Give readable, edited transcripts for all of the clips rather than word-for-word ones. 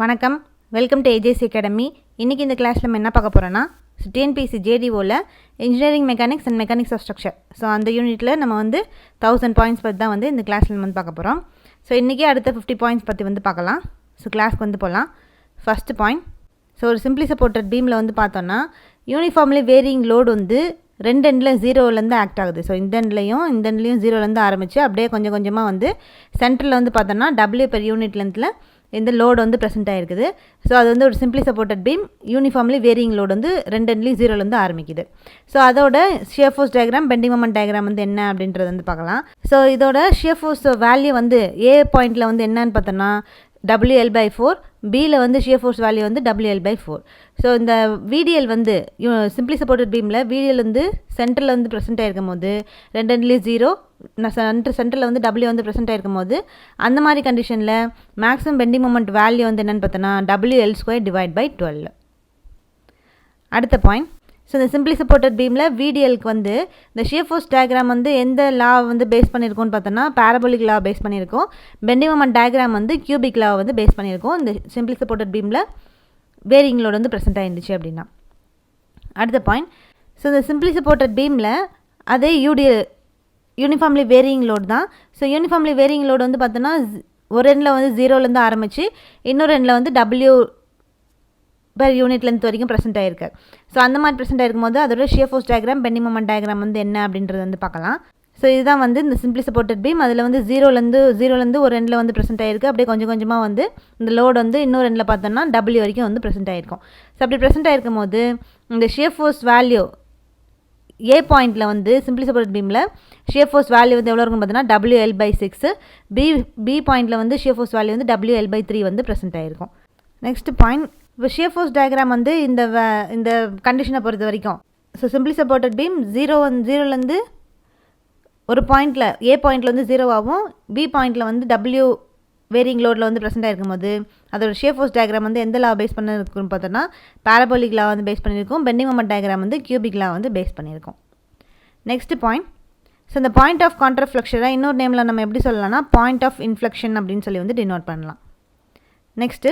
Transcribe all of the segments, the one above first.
வணக்கம், welcome to AJC academy. இன்றைக்கி இந்த கிளாஸில் நம்ம என்ன பார்க்க போகிறோன்னா டிஎன்பிஎஸ்சி ஜேடிஓவில் engineering mechanics and mechanics of structure. So அந்த யூனிட்டில் நம்ம 1000 பாயிண்ட்ஸ் பற்றி தான் இந்த கிளாஸில் நம்ம பார்க்க போகிறோம். ஸோ இன்றைக்கி அடுத்த 50 பாயிண்ட்ஸ் பற்றி பார்க்கலாம். ஸோ கிளாஸ்க்கு போகலாம். ஃபஸ்ட்டு பாயிண்ட், ஸோ ஒரு சிம்பிளி சப்போர்ட்டட் பீமில் பார்த்தோன்னா யூனிஃபார்ம்லி வேரியிங் லோடு ரெண்டு எண்டில் ஜீரோலேருந்து ஆக்ட் ஆகுது. ஸோ இந்த எண்ட்லேயும் ஜீரோலேருந்து ஆரம்பித்து அப்படியே கொஞ்சம் கொஞ்சமாக சென்டரில் பார்த்தோன்னா டபிள்யூ பெர் யூனிட் லென்த்தில் இந்த லோடு ப்ரெசென்ட் ஆகிருக்குது. ஸோ அது ஒரு simply supported beam, uniformly varying load ரெண்டு எண்ட்லேயும் ஜீரோலேருந்து ஆரம்பிக்குது. ஸோ அதோட shear force diagram, bending moment diagram என்ன அப்படின்றது பார்க்கலாம். ஸோ இதோட ஷியர் ஃபோர்ஸ் வேல்யூ ஏ பாயிண்டில் என்னன்னு பார்த்தோன்னா WL/4, பியில் shear force value WL/4. So இந்த VDL சிம்பிளி சப்போர்ட்டட் பீமில் VDL சென்டரில் ப்ரெசென்ட் ஆகிருக்கும் போது ரெண்டு எண்ட்லேயும் ஜீரோ, சென்டரில் W ப்ரெசென்ட் ஆகிருக்கும் போது அந்த மாதிரி கண்டிஷனில் மேக்ஸிமம் பெண்டிங் மொமெண்ட் வேல்யூ என்னென்னு பார்த்தோன்னா WL²/12. அடுத்த பாயிண்ட், ஸோ இந்த சிம்பிளி சப்போர்ட்டட் பீமில் VDLக்கு இந்த ஷியர் ஃபோர்ஸ் டயக்ராம் எந்த லா பேஸ் பண்ணியிருக்கோன்னு பார்த்தோன்னா பேரபோலிக் லா பேஸ் பண்ணியிருக்கோம். Bending moment diagram cubic law base பண்ணியிருக்கோம். இந்த சிம்பிளி சப்போர்ட்டட் பீமில் வேரியிங் லோடு ப்ரெசென்ட் ஆகிருந்துச்சு அப்படின்னா. அடுத்த பாயிண்ட், ஸோ இந்த சிம்பிளி சப்போர்ட்டட் பீமில் அதே யூனிஃபார்ம்லி வேரியிங் லோடு தான். ஸோ யூனிஃபார்ம்லி வேரியிங் லோடு பார்த்தோன்னா ஒரு எண்டில் ஜீரோலேருந்து ஆரம்பித்து இன்னொரு எண்டில் W பெர் யூனிட் லென்த் வரைக்கும் ப்ரெசென்ட் ஆகிருக்கு. ஸோ அந்த மாதிரி ப்ரெசென்ட் ஆகிருக்கும் போது அதோட shear force diagram, bending moment diagram என்ன அப்படின்றது பார்க்கலாம். ஸோ இதுதான் இந்த சிம்பிளி சப்போர்ட்டட் பீம். அதில் ஜீரோலேருந்து ஒரு எண்டில் ப்ரெசென்ட் ஆகிருக்கு. அப்படியே கொஞ்சம் கொஞ்சமாக இந்த லோடு இன்னொரு எண்டில் பார்த்தோன்னா W வரைக்கும் ப்ரெசென்ட் ஆகிருக்கும். ஸோ அப்படி ப்ரெசென்ட் ஆகிருக்கும் போது இந்த ஷியர் ஃபோர்ஸ் வேல்யூ ஏ பாயிண்டில் சிம்பிளி சப்போர்ட்டட் பீமில் ஷியர் ஃபோர்ஸ் வேல்யூ எவ்வளோ இருக்குன்னு பார்த்தோன்னா WL/6. பி பாயிண்டில் shear force value WL/3 present ஆகிருக்கும். நெக்ஸ்ட் பாயிண்ட், இப்போ ஷியர் ஃபோர்ஸ் டயக்ராம் இந்த கண்டிஷனை பொறுத்த வரைக்கும், ஸோ சிம்பிளி சப்போர்ட்டட் பீம் ஜீரோலேருந்து ஒரு பாயிண்டில் ஏ பாயிண்டில் ஜீரோவாகவும் பி பாயிண்டில் W வேரியிங் லோடில் ப்ரெசென்ட் ஆகிருக்கும் போது அதோட ஷியர் ஃபோர்ஸ் டயக்ராம் எந்த லா பேஸ் பண்ணிருக்குன்னு பார்த்தோன்னா பேரபோலிக் லா பேஸ் பண்ணியிருக்கும். Bending moment diagram cubic law base பண்ணியிருக்கும். நெக்ஸ்ட் பாயிண்ட், ஸோ இந்த பாயிண்ட் ஆஃப் கான்ட்ராஃப்ளெக்ஷனை இன்னொரு நேமில் நம்ம எப்படி சொல்லலாம்னா பாயிண்ட் ஆஃப் இன்ஃப்ளெக்ஷன் அப்படின்னு சொல்லி டினோட் பண்ணலாம். நெக்ஸ்ட்டு,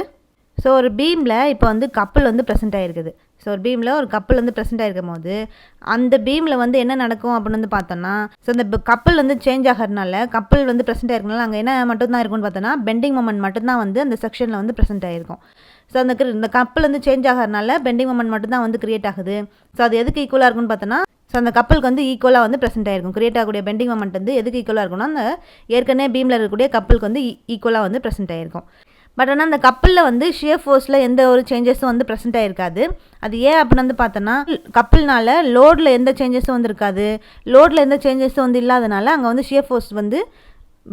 ஸோ ஒரு பீமில் இப்போ கப்பல் ப்ரெசென்ட் ஆகிருக்குது. ஸோ ஒரு பீமில் ஒரு கப்பல் ப்ரெசென்ட் ஆகிருக்கும் போது அந்த பீமில் என்ன நடக்கும் அப்படின்னு பார்த்தோன்னா, ஸோ இந்த கப்பல் சேஞ்ச் ஆகிறதுனால, கப்பல் ப்ரெசென்ட் ஆகிருக்கனால அங்கே என்ன மட்டும்தான் இருக்குன்னு பார்த்தோன்னா பெண்டிங் மொமெண்ட் மட்டும்தான் அந்த செக்ஷனில் ப்ரெசென்ட் ஆகிருக்கும். ஸோ இந்த கப்பல் சேஞ்ச் ஆகிறதுனால பெண்டிங் மொமெண்ட் மட்டும்தான் கிரியேட் ஆகுது. ஸோ அது எதுக்கு ஈக்குவலாக இருக்குன்னு பார்த்தோன்னா, ஸோ அந்த கப்பலுக்கு ஈக்குவலாக ப்ரெசென்ட் ஆகிருக்கும். கிரியேட் ஆகக்கூடிய பெண்டிங் மொமெண்ட் எதுக்கு ஈக்குவலாக இருக்குன்னா அந்த ஏற்கனவே பீமில் இருக்கக்கூடிய கப்பலுக்கு ஈக்குவலாக ப்ரெசென்ட் ஆகிருக்கும். பட் ஆனால் அந்த கப்பலில் ஷியர் ஃபோர்ஸில் எந்த ஒரு சேஞ்சஸும் ப்ரெசென்ட் ஆகிருக்காது. அது ஏன் அப்படின்னு பார்த்தோன்னா, கப்பல்னால லோடில் எந்த சேஞ்சஸும் இருக்காது. லோடில் எந்த சேஞ்சஸும் இல்லாதனால அங்கே shear force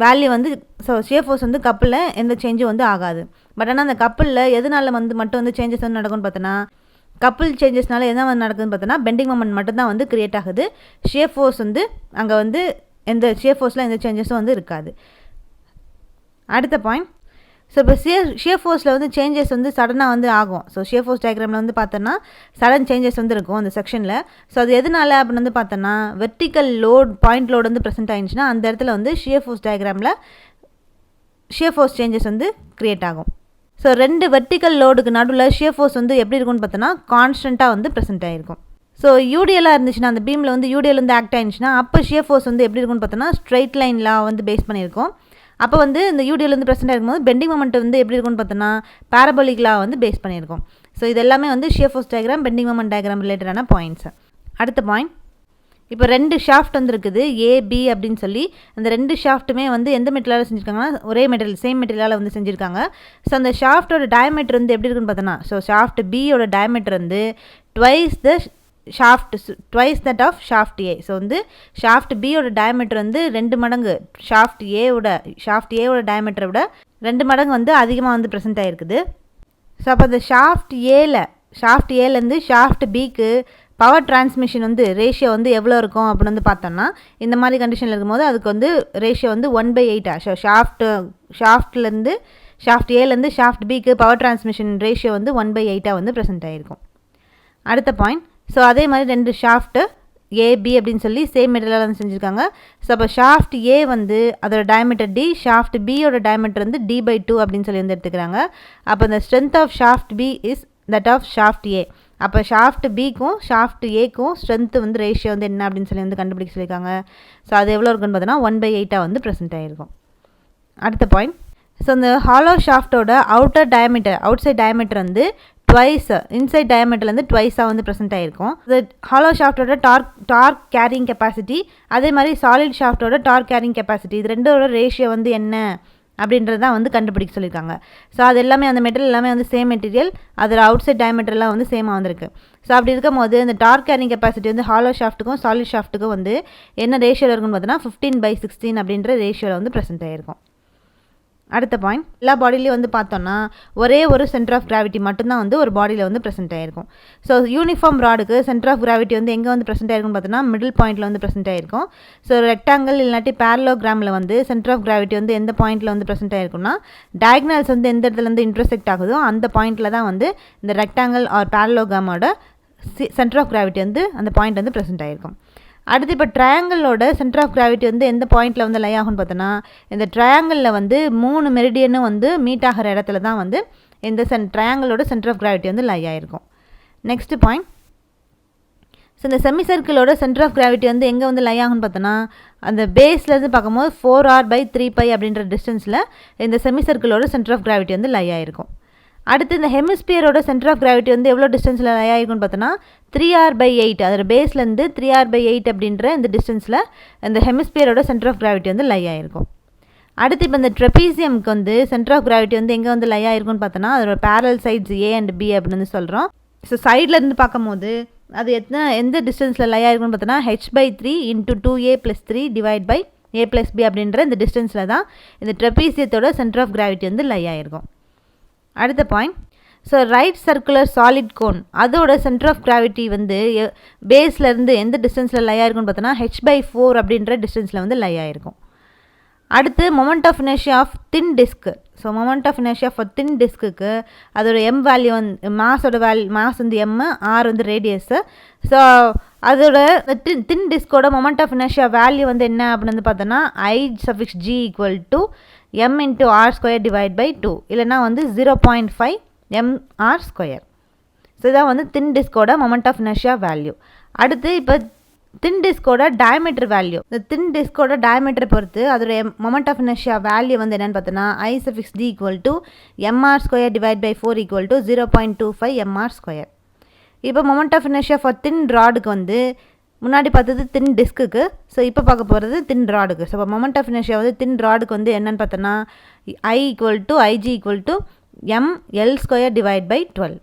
value so shear force கப்பலில் எந்த சேஞ்சும் ஆகாது. பட் ஆனால் அந்த கப்பலில் எதனால மட்டும் சேஞ்சஸ் நடக்கும்னு பார்த்தோன்னா, கப்பல் சேஞ்சஸ்னால என்ன நடக்குதுன்னு பார்த்தோன்னா பெண்டிங் மொமெண்ட் மட்டும்தான் கிரியேட் ஆகுது. ஷியர் ஃபோர்ஸ் அங்கே எந்த ஷியர் ஃபோர்ஸில் எந்த சேஞ்சஸும் இருக்காது. அடுத்த பாயிண்ட், ஸோ இப்போ ஷியர் ஃபோர்ஸில் சேஞ்சஸ் சடனாக ஆகும். ஸோ ஷியர் ஃபோர்ஸ் டயக்ராமில் பார்த்தோன்னா சடன் சேஞ்சஸ் இருக்கும் அந்த செக்ஷனில். ஸோ அது எதனால அப்படின்னு பார்த்தோன்னா, vertical load point load present ஆகிடுச்சுன்னா அந்த இடத்துல ஷியர் ஃபோர்ஸ் டயக்ராமில் ஷியர் ஃபோர்ஸ் சேஞ்சஸ் க்ரியேட் ஆகும். ஸோ ரெண்டு வெர்டிக்கல் லோடுக்கு நடுவில் ஷியர் ஃபோர்ஸ் எப்படி இருக்குன்னு பார்த்தோன்னா கான்ஸ்டண்ட்டாக ப்ரெசென்ட் ஆகிருக்கும். ஸோ யூடிஎலாக இருந்துச்சுன்னா அந்த பீமில் யூடிஎல் ஆக்ட் ஆகிடுச்சுன்னா அப்போ ஷியர் ஃபோர்ஸ் எப்படி இருக்குன்னு பார்த்தோன்னா ஸ்ட்ரெயிட் லைன் லா பேஸ் பண்ணியிருக்கோம். அப்போ இந்த யூடிஎல் ப்ரெசென்ட் ஆகிருக்கும்போது பெண்டிங் மொமெண்ட் எப்படி இருக்குன்னு பார்த்தோன்னா பேரபோலிக் லா பேஸ் பண்ணியிருக்கோம். ஸோ இது எல்லாமே shear force diagram, bending moment diagram ரிலேட்டடான பாயிண்ட்ஸ். அடுத்த பாயிண்ட், இப்போ ரெண்டு ஷாஃப்ட் இருக்குது AB அப்படின்னு சொல்லி. அந்த ரெண்டு ஷாஃப்ட்டுமே எந்த மெட்டீரியலால் செஞ்சுருக்காங்கன்னா ஒரே மெட்டீரியல், சேம் மெட்டீரியலால் செஞ்சுருக்காங்க. ஸோ அந்த ஷாஃப்டோட டயமீட்டர் எப்படி இருக்குன்னு பார்த்தோன்னா, ஸோ ஷாஃப்ட் Bயோட diameter twice that of shaft A. So shaft Bயோட டயமீட்டர் 2 மடங்கு ஷாஃப்ட் ஏவோட டயமீட்டரை விட 2 மடங்கு அதிகமாக ப்ரெசென்ட் ஆகிருக்குது. ஸோ அப்போ அந்த ஷாஃப்ட் ஏலேருந்து ஷாஃப்ட் Bக்கு பவர் டிரான்ஸ்மிஷன் ரேஷியோ எவ்வளோ இருக்கும் அப்படின்னு பார்த்தோம்னா, இந்த மாதிரி கண்டிஷனில் இருக்கும்போது அதுக்கு ரேஷியோ 1/8. ஸோ ஷாஃப்ட் ஏலேருந்து ஷாஃப்ட் Bக்கு பவர் டிரான்ஸ்மிஷன் ரேஷியோ 1/8 ப்ரெசென்ட் ஆகிருக்கும். அடுத்த பாயிண்ட், ஸோ அதே மாதிரி ரெண்டு ஷாஃப்ட்டு ஏபி அப்படின்னு சொல்லி சேம் மெட்டீரியலாக வந்து செஞ்சுருக்காங்க. ஸோ அப்போ ஷாஃப்ட் ஏ வந்து அதோட டயமீட்டர் டி, ஷாஃப்ட் பியோட டயமீட்டர் வந்து d/2 அப்படின்னு சொல்லி வந்து எடுத்துக்கிறாங்க. அப்போ இந்த strength of shaft B is that of shaft A. அப்போ ஷாஃப்ட் பிக்கும் ஷாஃப்ட் ஏக்கும் ஸ்ட்ரென்த்து வந்து ரேஷியோ வந்து என்ன அப்படின்னு சொல்லி வந்து கண்டுபிடிக்க சொல்லியிருக்காங்க. ஸோ அது எவ்வளோ இருக்குன்னு பார்த்தோன்னா 1/8 வந்து ப்ரெசென்ட் ஆகிருக்கும். அடுத்த பாயிண்ட், ஸோ இந்த ஹாலோ ஷாஃப்டோட outer diameter, outside diameter வந்து ட்வைஸ், இன்சைட் டயமீட்டர்லேருந்து ட்வைஸாக வந்து ப்ரெசென்ட் ஆகிருக்கும். இந்த ஹாலோ ஷாஃப்டோட டார்க் கேரிங் கெப்பாசிட்டி, அதே மாதிரி சாலிட் ஷாஃப்டோட டார்க் கேரிங் கெப்பாசிட்டி, இது ரெண்டோட ரேஷியோ வந்து என்ன அப்படின்றது தான் வந்து கண்டுபிடிக்க சொல்லியிருக்காங்க. ஸோ அது எல்லாமே அந்த மெட்டீரியல் எல்லாமே வந்து சேம் மெட்டீரியல், அதில் அவுட் சைட் டயமீட்டர்லாம் வந்து சேமாக வந்திருக்கு. ஸோ அப்படி இருக்கும் போது இந்த டார்க் கேரிங் கெப்பாசிட்டி வந்து ஹாலோ ஷாஃப்ட்டுக்கும் சாலிட் ஷாஃப்ட்டுக்கும் வந்து என்ன ரேஷியோவில் இருக்குன்னு பார்த்தோன்னா 15/16 அப்படின்ற ரேஷியோவில் வந்து ப்ரெசென்ட் ஆகிருக்கும். அடுத்த பாயிண்ட், எல்லா பாடியிலையும் வந்து பார்த்தோன்னா ஒரே ஒரு சென்டர் ஆஃப் கிராவிட்டி மட்டும்தான் வந்து ஒரு பாடியில் வந்து ப்ரெசென்ட் ஆகிருக்கும். ஸோ யூனிஃபார்ம் ராடுக்கு சென்டர் ஆஃப் கிராவிட்டி வந்து எங்கே வந்து ப்ரெசென்ட் ஆகிருக்குன்னு பார்த்தோன்னா மிடில் பாயிண்ட்டில் வந்து ப்ரெசென்ட் ஆகிருக்கும். ஸோ ரெக்டாங்கிள் இல்லாட்டி பேரலோகிராமில் வந்து சென்டர் ஆஃப் கிராவிட்டி வந்து எந்த பாயிண்ட்டில் வந்து ப்ரெசென்ட் ஆகிருக்கும்னா டயக்னல்ஸ் வந்து எந்த இடத்துலேருந்து இன்டர்செக்ட் ஆகுதோ அந்த பாயிண்ட்டில் தான் வந்து இந்த ரெக்டாங்கிள் ஆர் பேரலோகிராமோட சென்டர் ஆஃப் கிராவிட்டி வந்து அந்த பாயிண்ட் வந்து ப்ரெசென்ட் ஆகிருக்கும். அடுத்து இப்போ ட்ரையாங்கிளோட சென்டர் ஆஃப் கிராவிட்டி வந்து எந்த பாயிண்ட்டில் வந்து லை ஆகும்னு பார்த்தோன்னா இந்த ட்ரையாங்கிளில் வந்து 3 மெரிடியனும் வந்து மீட் ஆகிற இடத்துல தான் வந்து இந்த ட்ரையாங்கிளோட சென்டர் ஆஃப் கிராவிட்டி வந்து லை ஆகிருக்கும். நெக்ஸ்ட் பாயிண்ட், ஸோ இந்த செமி சர்க்கிளோட சென்டர் ஆஃப் கிராவிட்டி வந்து எங்கே வந்து லை ஆகும்னு பார்த்தோன்னா அந்த பேஸ்லேருந்து பார்க்கும்போது 4r/3π அப்படின்ற டிஸ்டன்ஸில் இந்த செமி சர்க்கிளோட சென்டர் ஆஃப் கிராவிட்டி வந்து லை ஆகிருக்கும். அடுத்து இந்த ஹெமிஸ்பியரோட சென்டர் ஆஃப் கிராவிட்டி வந்து எவ்வளோ டிஸ்டன்ஸில் லை ஆகிருக்குன்னு பார்த்தோன்னா 3r/8, அதோட பேஸ்லேருந்து 3r/8 அப்படின்ற இந்த டிஸ்டன்ஸில் இந்த ஹெமிஸ்பியரோட சென்டர் ஆஃப் கிராவிட்டி வந்து லை ஆகிருக்கும். அடுத்து இப்போ இந்த ட்ரெபீசியம்க்கு வந்து சென்டர் ஆஃப் கிராவிட்டி வந்து எங்கே வந்து லை ஆகிருக்குன்னு பார்த்தோன்னா அதோட parallel sides A and B அப்படின்னு சொல்கிறோம். ஸோ சைட்லேருந்து பார்க்கும்போது அது எந்த டிஸ்டன்ஸில் லை ஆகிருக்குன்னு பார்த்தோன்னா h/3 × 2a + 3 / a + b அப்படின்ற இந்த டிஸ்டன்ஸில் தான் இந்த ட்ரெபீசியத்தோட சென்டர் ஆஃப் கிராவிட்டி வந்து லை ஆகிருக்கும். அடுத்த point, so right circular solid cone அதோட சென்டர் ஆஃப் கிராவிட்டி வந்து பேஸ்லேருந்து எந்த டிஸ்டன்ஸில் லை ஆகிருக்குன்னு பார்த்தோன்னா h/4 அப்படின்ற டிஸ்டன்ஸில் வந்து லை ஆகிருக்கும். அடுத்து moment of inertia of thin disc. So moment of inertia for thin disc அதோட எம் வேல்யூ வந்து மாஸ் வந்து எம், ஆர் வந்து ரேடியஸு. ஸோ அதோட தின் டிஸ்கோட மொமெண்ட் ஆஃப் இனர்ஷியா வேல்யூ வந்து என்ன அப்படின்னு வந்து பார்த்தோன்னா I(g) = m × r² / 2 இல்லைனா வந்து 0.5 mr². ஸோ இதான் வந்து தின் டிஸ்கோட மொமெண்ட் ஆஃப் இனர்ஷியா வேல்யூ. அடுத்து இப்போ தின் டிஸ்கோட டயமீட்டர் வேல்யூ, இந்த தின் டிஸ்கோட டயமீட்டரை பொறுத்து அதோட மொமெண்ட் ஆஃப் இனர்ஷியா வேல்யூ வந்து என்னென்னு பார்த்தோன்னா I(d) = mr² / 4 = 0.25 mr². இப்போ மொமெண்ட் ஆஃப் இனர்ஷியா ஃபார் தின் ராடுக்கு வந்து முன்னாடி பார்த்தது தின் டிஸ்க்கு, ஸோ இப்போ பார்க்க போகிறது தின் ராடுக்கு. ஸோ இப்போ மொமெண்ட் ஆஃப் இனர்ஷியா வந்து தின் ராடுக்கு வந்து என்னென்னு பார்த்தோன்னா Ig = mL² / 12.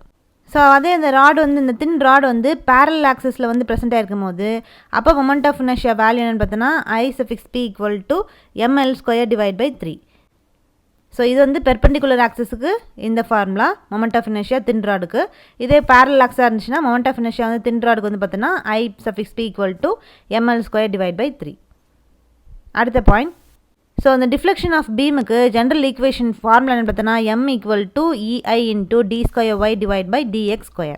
ஸோ அதே இந்த ராடு வந்து இந்த தின் ராடு வந்து பேரல் ஆக்சிஸில் வந்து ப்ரெசென்ட் ஆகிருக்கும் போது அப்போ மொமெண்ட் ஆஃப் இனர்ஷியா வேல்யூ என்னென்னு பார்த்தோன்னா I(p) = mL² / 3. ஸோ இது வந்து பெர்பெண்டிகுலர் ஆக்சிஸுக்கு இந்த ஃபார்முலா மொமெண்ட் ஆஃப் இனர்ஷியா தின் ராடுக்கு. இதே பேரல் ஆக்ஸாக இருந்துச்சுன்னா மொமெண்ட் ஆஃப் இனர்ஷியா வந்து தின் ராடுக்கு வந்து பார்த்தோன்னா I(p) = mL² / 3. அடுத்த பாயிண்ட், ஸோ அந்த டிஃப்ளெக்ஷன் ஆஃப் பீமுக்கு ஜென்ரல் ஈக்குவேஷன் ஃபார்முலா என்ன பார்த்தோன்னா m = EI × d² / dx².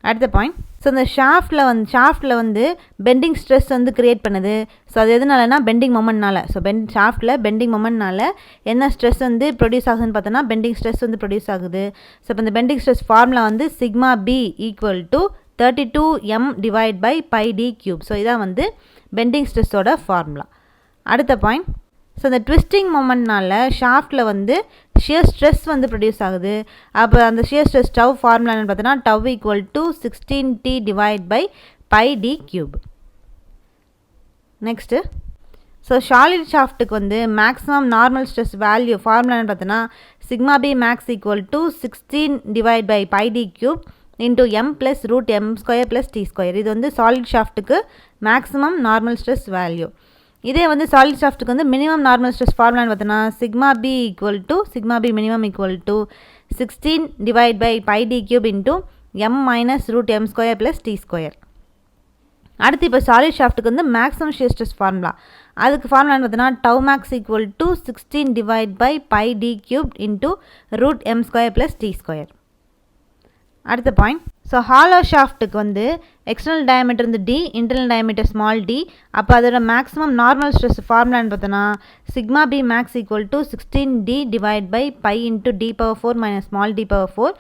அடுத்த பாயிண்ட், ஸோ இந்த ஷாஃப்ட்டில் வந்து பெண்டிங் ஸ்ட்ரெஸ் வந்து கிரியேட் பண்ணுது. ஸோ அது எதுனாலனா பெண்டிங் மொமெண்ட்னால. ஸோ ஷாஃப்ட்டில் பெண்டிங் மொமெண்ட்னால என்ன ஸ்ட்ரெஸ் வந்து ப்ரொடியூஸ் ஆகுதுன்னு பார்த்தோன்னா பெண்டிங் ஸ்ட்ரெஸ் வந்து ப்ரொடியூஸ் ஆகுது. ஸோ இப்போ இந்த பெண்டிங் ஸ்ட்ரெஸ் ஃபார்முலா வந்து σb = 32m / πd³. ஸோ இதான் வந்து பெண்டிங் ஸ்ட்ரெஸ்ஸோட ஃபார்முலா. அடுத்த பாயிண்ட், ஸோ இந்த ட்விஸ்டிங் மொமெண்ட்னால ஷாஃப்ட்டில் வந்து ஷியர் ஸ்ட்ரெஸ் வந்து ப்ரொடியூஸ் ஆகுது. அப்போ அந்த ஷியர் ஸ்ட்ரெஸ் டவ் ஃபார்முலா என்னென்னு பார்த்தோன்னா τ = 16t / πd³. Next, so solid ஷாஃப்ட்டுக்கு வந்து maximum normal stress value formula என்னென்னு பார்த்தோன்னா σb max = 16 / πd³ × m + √m² + t². இது வந்து சாலிட் ஷாஃப்ட்டுக்கு மேக்ஸிமம் நார்மல் ஸ்ட்ரெஸ் வேல்யூ. இதே வந்து சாலிட் ஷாஃப்ட்டுக்கு வந்து மினிமம் நார்மல் ஸ்ட்ரெஸ் ஃபார்முலான்னு பார்த்தோன்னா σb minimum = 16 / πd³ × m - √m² + t². அடுத்து இப்போ சாலிட் ஷாஃப்ட்டுக்கு வந்து மேக்ஸிமம் ஷியர் ஸ்ட்ரெஸ் ஃபார்முலா, அதுக்கு ஃபார்முலான்னு பார்த்தோன்னா τmax = 16 / πd³ × √m² + t². அடுத்த பாயிண்ட். ஸோ ஹாலோ ஷாஃப்ட்டுக்கு வந்து எக்ஸ்டர்னல் டயமீட்டர் வந்து D, internal diameter small d. அப்போ அதோட மேக்ஸிமம் நார்மல் ஸ்ட்ரெஸ் ஃபார்முலான்னு பார்த்தோன்னா sigma b max equal to 16D divide by pi into D⁴ minus small D⁴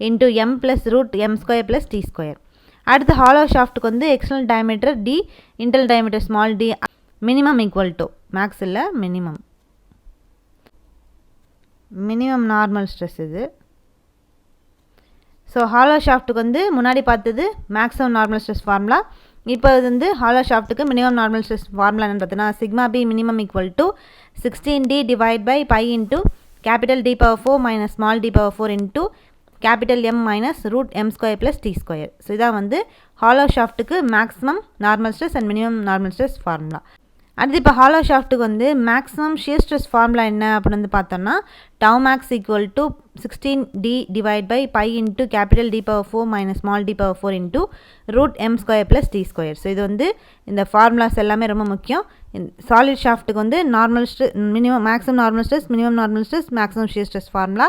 into M plus root M square plus T square. அடுத்து hollow ஷாஃப்ட்டுக்கு வந்து external diameter D, internal diameter small d, minimum equal to max இல்லை minimum normal stress இது. So hollow ஷாஃப்ட்டுக்கு வந்து முன்னாடி பார்த்தது maximum normal stress formula. இப்போ இது வந்து ஹாலோ ஷாஃப்ட்டுக்கு மினிமம் நார்மல் ஸ்ட்ரெஸ் ஃபார்முலா என்னென்னு பார்த்தீங்கன்னா sigma B minimum equal to 16D divide by pi into capital D⁴ minus small D⁴ into capital M minus root M square plus T square. So இதான் வந்து hollow ஷாஃப்ட்டுக்கு maximum normal stress and minimum normal stress formula. அடுத்து இப்போ hollow ஷாஃப்ட்டுக்கு வந்து maximum shear stress formula என்ன அப்படின்னு வந்து பார்த்தோம்னா tau max equal to 16D divide by pi into capital D⁴ minus small D⁴ into root M square plus T square. So இது வந்து இந்த ஃபார்முலாஸ் எல்லாமே ரொம்ப முக்கியம். சாலிட் ஷாஃப்ட்டுக்கு வந்து normal stress maximum normal stress, minimum normal stress, maximum shear stress formula.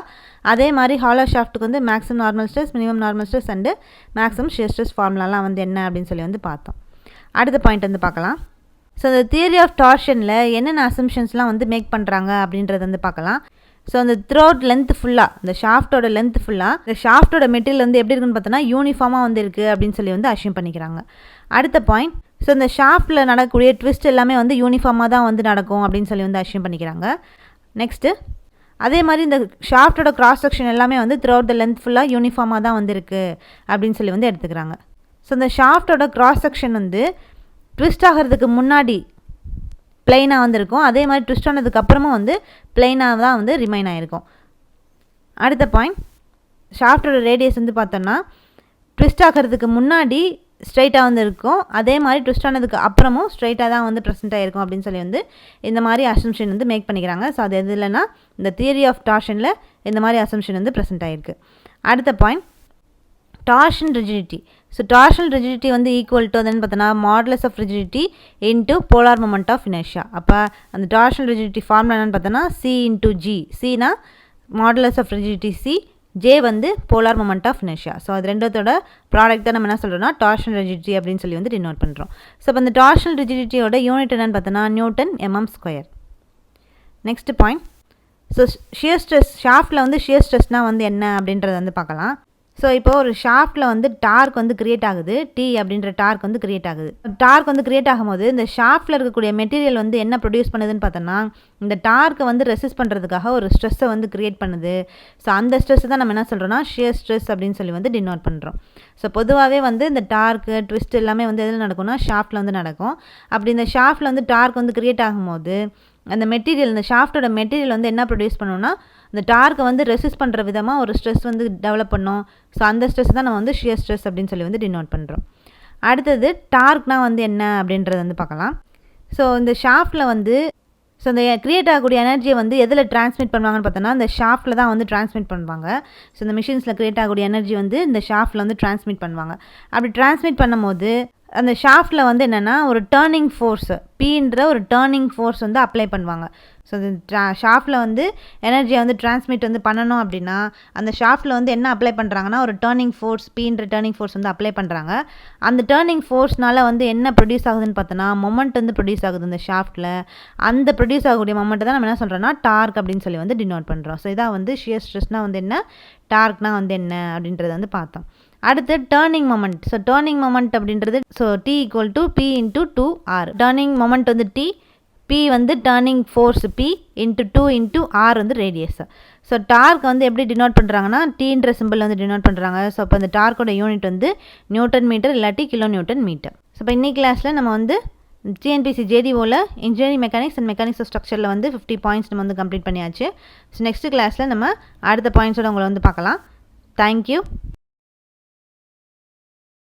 அதே மாதிரி ஹாலோ ஷாஃப்ட்டுக்கு வந்து maximum normal stress, minimum normal stress and maximum shear stress ஃபார்முலாலாம் வந்து என்ன அப்படின்னு சொல்லி வந்து பார்த்தோம். அடுத்த பாயிண்ட் வந்து பார்க்கலாம். ஸோ இந்த தியரி ஆஃப் டார்ஷனில் என்னென்ன அசம்ஷன்ஸ்லாம் வந்து மேக் பண்ணுறாங்க அப்படின்றத வந்து பார்க்கலாம். ஸோ அந்த த்ரோட் லென்த் ஃபுல்லாக, இந்த ஷாஃப்ட்டோட லென்த் ஃபுல்லாக இந்த ஷாஃப்ட்டோட மெட்டீரியல் வந்து எப்படி இருக்குன்னு பார்த்தோன்னா யூனிஃபார்மாக வந்து இருக்குது அப்படின்னு சொல்லி வந்து அஷ்யூம் பண்ணிக்கிறாங்க. அடுத்த பாயிண்ட். ஸோ இந்த ஷாஃப்ட்டில் நடக்கக்கூடிய ட்விஸ்ட் எல்லாமே வந்து யூனிஃபார்மாக தான் வந்து நடக்கும் அப்படின்னு சொல்லி வந்து அஷ்யூம் பண்ணிக்கிறாங்க. நெக்ஸ்ட்டு அதே மாதிரி இந்த ஷாஃப்ட்டோட கிராஸ் செக்ஷன் எல்லாமே வந்து த்ரோட் த லென்த் ஃபுல்லாக யூனிஃபார்மாக தான் வந்து இருக்குது அப்படின்னு சொல்லி வந்து எடுத்துக்கிறாங்க. ஸோ இந்த ஷாஃப்ட்டோட கிராஸ் செக்ஷன் வந்து ட்விஸ்ட் ஆகிறதுக்கு முன்னாடி பிளெயினாக வந்துருக்கும், அதே மாதிரி ட்விஸ்ட் ஆனதுக்கு அப்புறமும் வந்து பிளெயினாக தான் வந்து ரிமைன் ஆகிருக்கும். அடுத்த பாயிண்ட். ஷாஃப்ட்டோட ரேடியஸ் வந்து பார்த்தோன்னா ட்விஸ்ட் ஆகிறதுக்கு முன்னாடி ஸ்ட்ரைட்டாக வந்து இருக்கும், அதே மாதிரி ட்விஸ்ட் ஆனதுக்கு அப்புறமும் ஸ்ட்ரைட்டாக தான் வந்து ப்ரெசென்ட் ஆகிருக்கும் அப்படின்னு சொல்லி வந்து இந்த மாதிரி அசம்ஷன் வந்து மேக் பண்ணிக்கிறாங்க. ஸோ அது எது இல்லைன்னா இந்த தியரி ஆஃப் டார்ஷனில் இந்த மாதிரி அசம்ஷன் வந்து ப்ரெசென்ட் ஆகிருக்கு. அடுத்த point. Torsion rigidity. So torsional rigidity வந்து ஈக்குவல் டு அதுன்னு பார்த்தோன்னா modulus of rigidity into polar moment of inertia. அப்போ அந்த டார்ஷனல் ரிஜிடிட்டி ஃபார்முலா என்னென்னு பார்த்தோன்னா C இன்ட்டு G. சினா modulus of rigidity C, J வந்து polar moment of inertia. So அது ரெண்டத்தோட ப்ராடக்ட் தான் நம்ம என்ன சொல்கிறோம்னா டார்ஷனல் ரிஜிடிட்டி அப்படின்னு சொல்லி வந்து டினோட் பண்ணுறோம். ஸோ இப்போ இந்த டார்ஷனல் ரிஜிடிட்டியோட யூனிட் என்னென்னு பார்த்தோன்னா newton mm square. Next point. So shear stress, ஷாஃப்ட்டில் வந்து ஷியர் ஸ்ட்ரெஸ்னால் வந்து என்ன அப்படின்றத வந்து பார்க்கலாம். ஸோ இப்போ ஒரு ஷாஃப்ட்டில் வந்து டார்க் வந்து கிரியேட் ஆகுது, T அப்படின்ற டார்க் வந்து கிரியேட் ஆகுது. டார்க் வந்து கிரியேட் ஆகும்போது இந்த ஷாஃப்ட்டில் இருக்கக்கூடிய மெட்டீரியல் வந்து என்ன ப்ரொடியூஸ் பண்ணுதுன்னு பார்த்தோன்னா இந்த டார்க்கை வந்து ரெசிஸ்ட் பண்ணுறதுக்காக ஒரு ஸ்ட்ரெஸ்ஸை வந்து கிரியேட் பண்ணுது. ஸோ அந்த ஸ்ட்ரெஸ்ஸை தான் நம்ம என்ன சொல்கிறோன்னா ஷியர் ஸ்ட்ரெஸ் அப்படின்னு சொல்லி வந்து டினோட் பண்ணுறோம். ஸோ பொதுவாகவே வந்து இந்த டார்க்கு ட்விஸ்ட் எல்லாமே வந்து எதில் நடக்கும்னா ஷாஃப்ட்டில் வந்து நடக்கும். அப்படி இந்த ஷாஃப்ட்டில் வந்து டார்க் வந்து கிரியேட் ஆகும்போது அந்த மெட்டீரியல், இந்த ஷாஃப்ட்டோட மெட்டீரியல் வந்து என்ன ப்ரொடியூஸ் பண்ணணும்னா இந்த டார்க்கை வந்து ரெசிஸ்ட் பண்ணுற விதமாக ஒரு ஸ்ட்ரெஸ் வந்து டெவலப் பண்ணோம். ஸோ அந்த ஸ்ட்ரெஸ் தான் நம்ம வந்து ஷியர் ஸ்ட்ரெஸ் அப்படின்னு சொல்லி வந்து டினோட் பண்ணுறோம். அடுத்தது டார்க்னா வந்து என்ன அப்படின்றத வந்து பார்க்கலாம். ஸோ இந்த ஷாஃப்ட்டில் வந்து ஸோ இந்த கிரியேட் ஆகக்கூடிய எனர்ஜியை வந்து எதில் ட்ரான்ஸ்மிட் பண்ணுவாங்கன்னு பார்த்தோன்னா இந்த ஷாஃப்ட்டில் தான் வந்து ட்ரான்ஸ்மிட் பண்ணுவாங்க. ஸோ இந்த மிஷின்ஸில் கிரியேட் ஆகக்கூடிய எனர்ஜி வந்து இந்த ஷாஃப்ட்டில் வந்து ட்ரான்ஸ்மிட் பண்ணுவாங்க. அப்படி ட்ரான்ஸ்மிட் பண்ணும்போது அந்த ஷாஃப்ட்டில் வந்து என்னென்னா ஒரு டேர்னிங் ஃபோர்ஸ், Pன்ற ஒரு டேர்னிங் ஃபோர்ஸ் வந்து அப்ளை பண்ணுவாங்க. ஸோ இந்த ஷாஃப்ட்டில் வந்து எனர்ஜியை வந்து ட்ரான்ஸ்மிட் வந்து பண்ணணும் அப்படின்னா அந்த ஷாஃப்ட்டில் வந்து என்ன அப்ளை பண்ணுறாங்கன்னா ஒரு டேர்னிங் ஃபோர்ஸ், Pன்ற டேர்னிங் ஃபோர்ஸ் வந்து அப்ளை பண்ணுறாங்க. அந்த டேர்னிங் ஃபோர்ஸ்னால வந்து என்ன ப்ரொடியூஸ் ஆகுதுன்னு பார்த்தோன்னா மொமெண்ட் வந்து ப்ரொடியூஸ் ஆகுது இந்த ஷாஃப்ட்டில். அந்த ப்ரொடியூஸ் ஆகக்கூடிய மொமெண்ட்டை தான் நம்ம என்ன சொல்கிறோன்னா டார்க் அப்படின்னு சொல்லி வந்து டினோட் பண்ணுறோம். ஸோ இதான் வந்து ஷியர் ஸ்ட்ரெஸ்னால் வந்து என்ன, டார்க்னால் வந்து என்ன அப்படின்றத வந்து பார்த்தோம். அடுத்து turning moment. So turning moment அப்படின்றது so T equal to P into 2R. Turning moment வந்து T, P வந்து turning force P into 2 into R வந்து ரேடியஸ். ஸோ டார்க் வந்து எப்படி டினோட் பண்ணுறாங்கன்னா Tன்ற சிம்பிள் வந்து டினோட் பண்ணுறாங்க. ஸோ இப்போ இந்த டார்க்கோட யூனிட் வந்து நியூட்டன் மீட்டர் இல்லாட்டி கிலோ நியூட்டன் மீட்டர். ஸோ இப்போ இன்னைக்கு கிளாஸில் நம்ம வந்து TNPC JDOவில் engineering mechanics and mechanics of ஸ்ட்ரக்சரில் வந்து 50 பாயிண்ட்ஸ் நம்ம வந்து கம்ப்ளீட் பண்ணியாச்சு. ஸோ நெக்ஸ்ட் கிளாஸில் நம்ம அடுத்த பாயிண்ட்ஸோட உங்களை வந்து பார்க்கலாம். தேங்க்யூ.